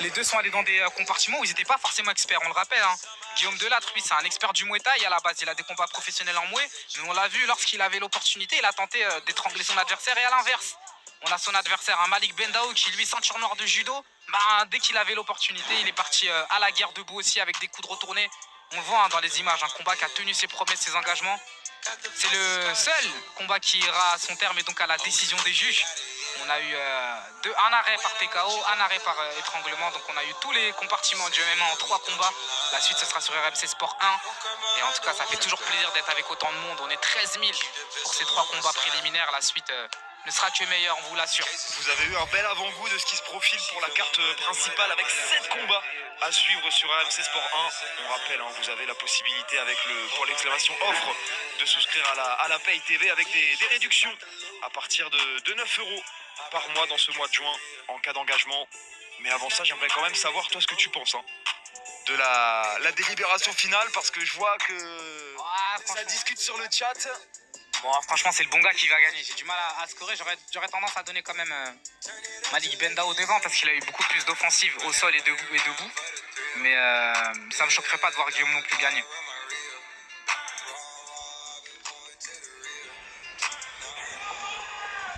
Les deux sont allés dans des compartiments où ils n'étaient pas forcément experts, on le rappelle. Hein. Guillaume Delattre, lui, c'est un expert du Muay Thai à la base. Il a des combats professionnels en Muay. Mais on l'a vu lorsqu'il avait l'opportunité, il a tenté d'étrangler son adversaire. Et à l'inverse, on a son adversaire, un Malik Bendao, qui lui, ceinture noire de judo. Bah, dès qu'il avait l'opportunité, il est parti à la guerre debout aussi avec des coups de retournée. On le voit hein, dans les images, un combat qui a tenu ses promesses, ses engagements. C'est le seul combat qui ira à son terme et donc à la décision des juges. On a eu un arrêt par TKO, un arrêt par étranglement. Donc on a eu tous les compartiments du MMA en 3 combats. La suite, ce sera sur RMC Sport 1. Et en tout cas, ça fait toujours plaisir d'être avec autant de monde. On est 13 000 pour ces 3 combats préliminaires. La suite ne sera que meilleure, on vous l'assure. Vous avez eu un bel avant-goût de ce qui se profile pour la carte principale avec 7 combats à suivre sur RMC Sport 1. On rappelle, hein, vous avez la possibilité avec le pour l'exclamation offre de souscrire à la Pay TV avec des réductions à partir de 9 euros par mois dans ce mois de juin en cas d'engagement. Mais avant ça, j'aimerais quand même savoir toi ce que tu penses hein, de la délibération finale parce que je vois que ça discute sur le chat. Bon, franchement, c'est le bon gars qui va gagner. J'ai du mal à scorer. J'aurais tendance à donner quand même Malik Bendao devant parce qu'il a eu beaucoup plus d'offensives au sol et debout. Mais ça me choquerait pas de voir Guillaume non plus gagner.